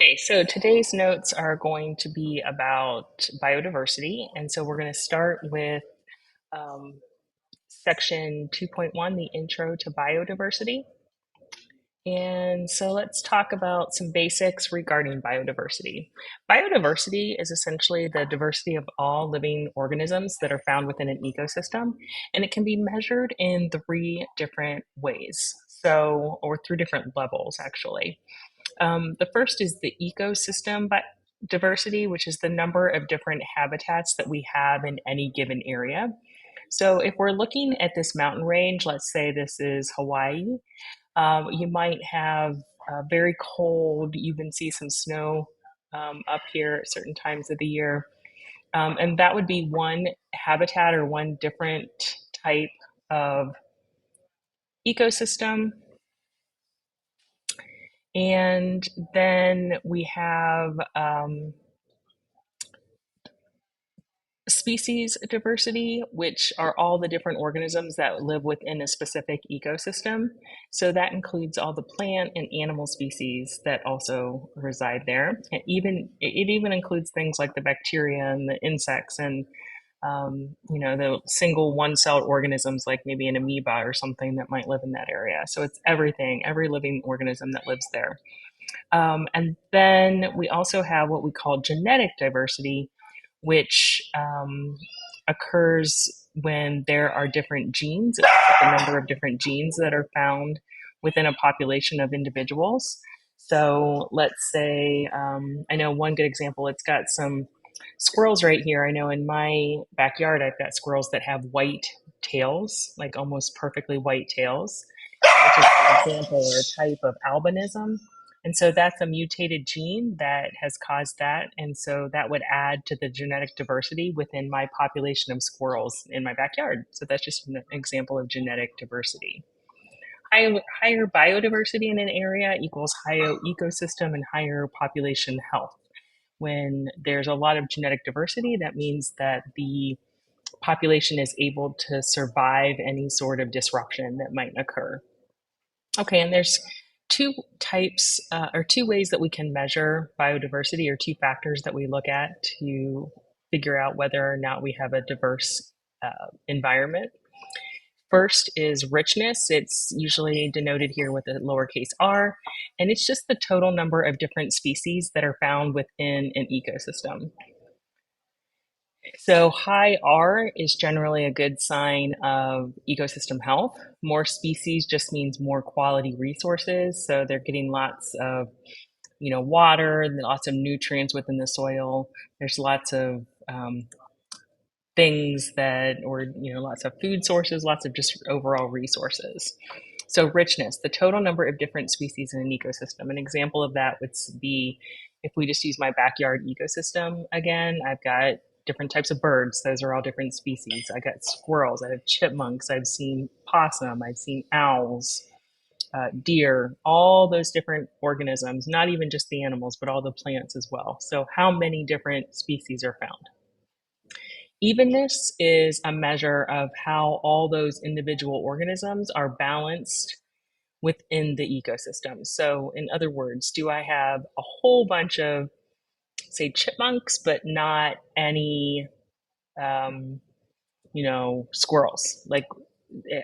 Okay, so today's notes are going to be about biodiversity. And so we're going to start with um, section 2.1, the intro to biodiversity. And so let's talk about some basics regarding biodiversity. Biodiversity is essentially the diversity of all living organisms that are found within an ecosystem, and it can be measured in three different ways. Or through different levels, actually. The first is the ecosystem diversity, which is the number of different habitats that we have in any given area. So if we're looking at this mountain range, let's say this is Hawaii, you might have very cold, you can see some snow up here at certain times of the year. And that would be one habitat or one different type of ecosystem. And then we have species diversity, which are all the different organisms that live within a specific ecosystem. So that includes all the plant and animal species that also reside there. It even includes things like the bacteria and the insects and the single one-celled organisms like maybe an amoeba or something that might live in that area. So it's everything, every living organism that lives there. And then we also have what we call genetic diversity, which occurs when there are different genes. It's like the number of different genes that are found within a population of individuals. So let's say, I know one good example, it's got some squirrels right here. I know in my backyard, I've got squirrels that have white tails, like almost perfectly white tails, which is an example or a type of albinism. And so that's a mutated gene that has caused that. And so that would add to the genetic diversity within my population of squirrels in my backyard. So that's just an example of genetic diversity. Higher biodiversity in an area equals higher ecosystem and higher population health. When there's a lot of genetic diversity, that means that the population is able to survive any sort of disruption that might occur. Okay, and there's two types or two ways that we can measure biodiversity, or two factors that we look at to figure out whether or not we have a diverse environment. First is richness. It's usually denoted here with a lowercase r, and it's just the total number of different species that are found within an ecosystem. So high R is generally a good sign of ecosystem health. More species just means more quality resources. So they're getting lots of, water, and lots of nutrients within the soil. There's lots of things lots of food sources, lots of just overall resources. So richness, the total number of different species in an ecosystem. An example of that would be if we just use my backyard ecosystem again, I've got different types of birds. Those are all different species. I got squirrels, I have chipmunks, I've seen possum, I've seen owls, deer, all those different organisms, not even just the animals, but all the plants as well. So how many different species are found? Evenness is a measure of how all those individual organisms are balanced within the ecosystem. So, in other words, do I have a whole bunch of, say, chipmunks, but not any, squirrels? Like,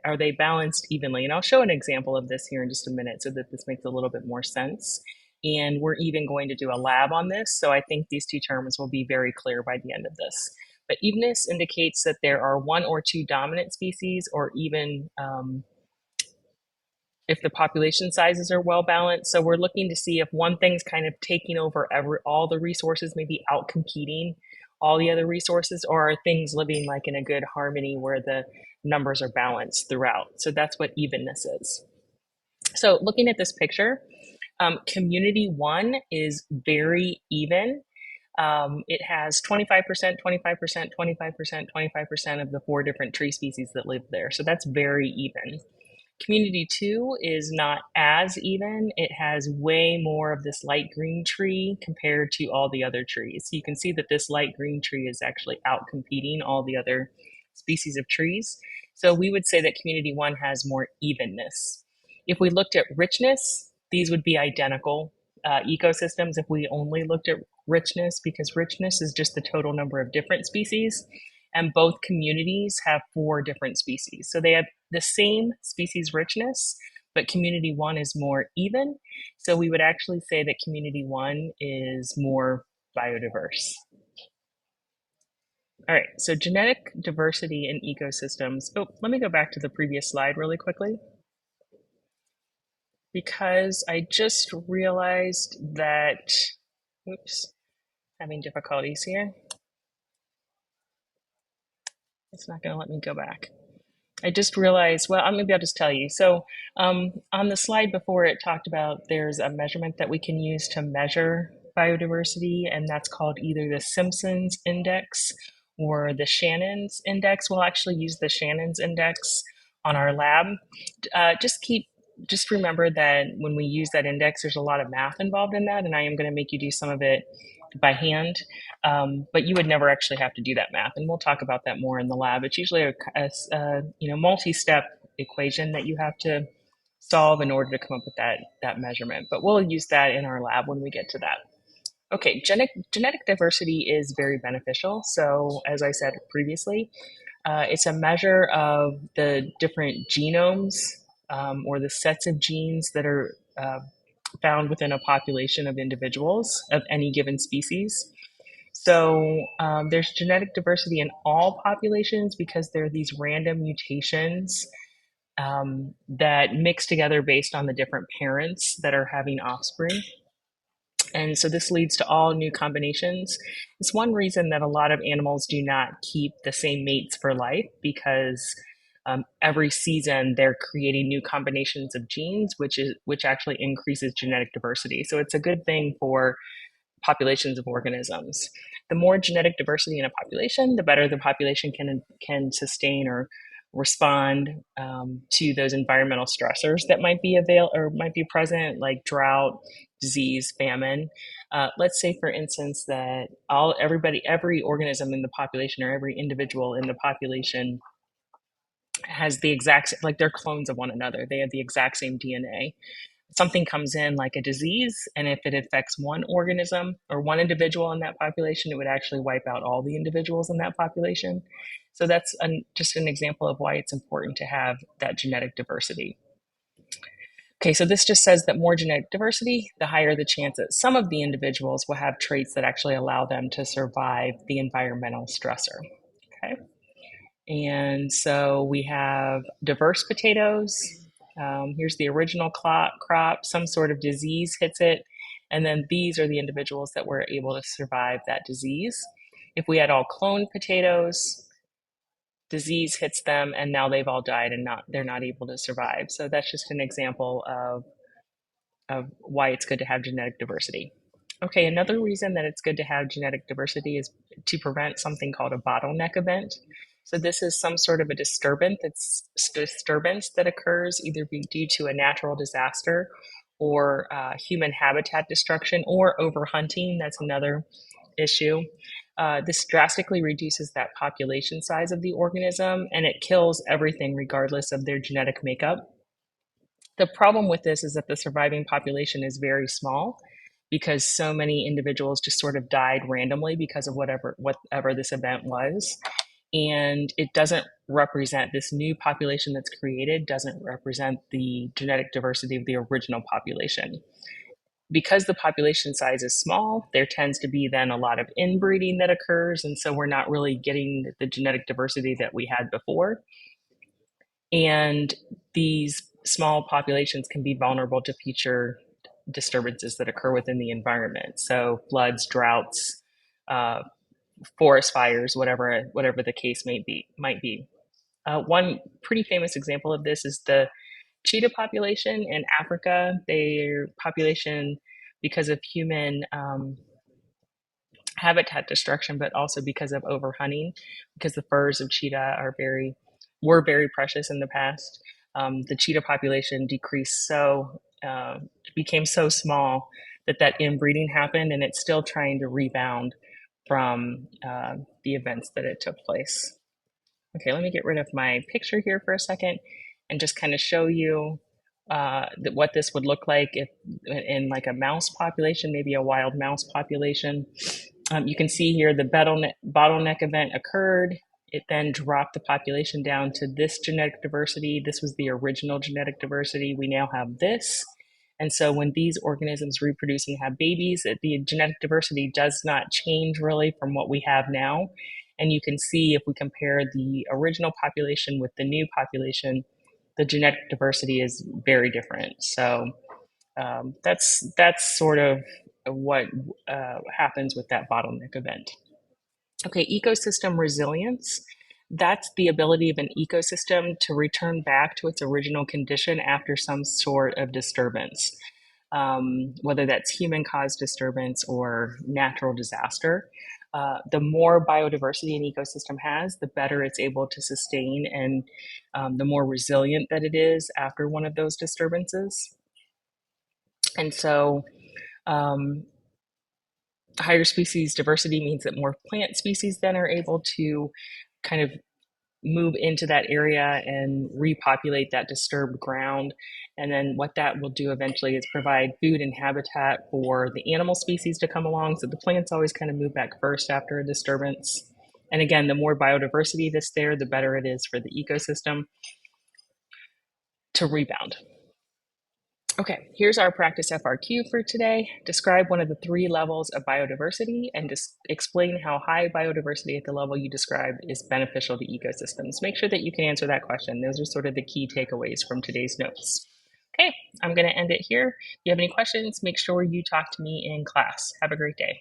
are they balanced evenly? And I'll show an example of this here in just a minute so that this makes a little bit more sense. And we're even going to do a lab on this. So I think these two terms will be very clear by the end of this. But evenness indicates that there are one or two dominant species, or even if the population sizes are well balanced. So we're looking to see if one thing's kind of taking over all the resources, maybe out competing all the other resources, or are things living like in a good harmony where the numbers are balanced throughout. So that's what evenness is. So looking at this picture, community one is very even. It has 25%, 25%, 25%, 25% of the four different tree species that live there. So that's very even. Community two is not as even. It has way more of this light green tree compared to all the other trees. So you can see that this light green tree is actually out competing all the other species of trees. So we would say that community one has more evenness. If we looked at richness, these would be identical ecosystems if we only looked at richness, because richness is just the total number of different species. And both communities have 4 different species. So they have the same species richness, but community one is more even. So we would actually say that community one is more biodiverse. All right, so genetic diversity in ecosystems. Oh, let me go back to the previous slide really quickly, because I just realized that, oops, having difficulties here. It's not going to let me go back. I just realized, well, maybe I'll just tell you. So on the slide before, it talked about there's a measurement that we can use to measure biodiversity, and that's called either the Simpsons Index or the Shannon's Index. We'll actually use the Shannon's Index on our lab. Just remember that when we use that index, there's a lot of math involved in that, and I am going to make you do some of it by hand. But you would never actually have to do that math, and we'll talk about that more in the lab. It's usually a multi-step equation that you have to solve in order to come up with that measurement. But we'll use that in our lab when we get to that. Okay, genetic diversity is very beneficial. So as I said previously, it's a measure of the different genomes or the sets of genes that are found within a population of individuals of any given species. So there's genetic diversity in all populations because there are these random mutations that mix together based on the different parents that are having offspring. And so this leads to all new combinations. It's one reason that a lot of animals do not keep the same mates for life, because every season they're creating new combinations of genes, which actually increases genetic diversity. So it's a good thing for populations of organisms. The more genetic diversity in a population, the better the population can sustain or respond to those environmental stressors that might be might be present, like drought, disease, famine. Let's say, for instance, that every organism in the population or every individual in the population has the exact, like they're clones of one another. They have the exact same DNA. Something comes in like a disease, and if it affects one organism or one individual in that population, it would actually wipe out all the individuals in that population. So that's just an example of why it's important to have that genetic diversity. Okay, so this just says that more genetic diversity, the higher the chance that some of the individuals will have traits that actually allow them to survive the environmental stressor. Okay. And so we have diverse potatoes. Here's the original crop, some sort of disease hits it. And then these are the individuals that were able to survive that disease. If we had all cloned potatoes, disease hits them and now they've all died and they're not able to survive. So that's just an example of why it's good to have genetic diversity. Okay, another reason that it's good to have genetic diversity is to prevent something called a bottleneck event. So this is some sort of a disturbance that occurs either due to a natural disaster or human habitat destruction or overhunting. That's another issue. This drastically reduces that population size of the organism, and it kills everything regardless of their genetic makeup. The problem with this is that the surviving population is very small because so many individuals just sort of died randomly because of whatever this event was. And it doesn't represent, this new population that's created doesn't represent the genetic diversity of the original population. Because the population size is small, there tends to be then a lot of inbreeding that occurs. And so we're not really getting the genetic diversity that we had before. And these small populations can be vulnerable to future disturbances that occur within the environment. So floods, droughts, forest fires, whatever the case might be. One pretty famous example of this is the cheetah population in Africa. Their population, because of human habitat destruction, but also because of overhunting, because the furs of cheetah were very precious in the past. The cheetah population became so small that inbreeding happened, and it's still trying to rebound from the events that it took place. Okay, let me get rid of my picture here for a second and just kind of show you what this would look like if in like a mouse population, maybe a wild mouse population. You can see here the bottleneck event occurred. It then dropped the population down to this genetic diversity. This was the original genetic diversity. We now have this. And so when these organisms reproduce and have babies, the genetic diversity does not change really from what we have now. And you can see if we compare the original population with the new population, the genetic diversity is very different. So that's sort of what happens with that bottleneck event. Okay, ecosystem resilience. That's the ability of an ecosystem to return back to its original condition after some sort of disturbance, whether that's human caused disturbance or natural disaster. The more biodiversity an ecosystem has, the better it's able to sustain and the more resilient that it is after one of those disturbances. And so, um, higher species diversity means that more plant species then are able to kind of move into that area and repopulate that disturbed ground. And then what that will do eventually is provide food and habitat for the animal species to come along. So the plants always kind of move back first after a disturbance. And again, the more biodiversity that's there, the better it is for the ecosystem to rebound. Okay, here's our practice FRQ for today. Describe one of the three levels of biodiversity and just explain how high biodiversity at the level you describe is beneficial to ecosystems. Make sure that you can answer that question. Those are sort of the key takeaways from today's notes. Okay, I'm going to end it here. If you have any questions, make sure you talk to me in class. Have a great day.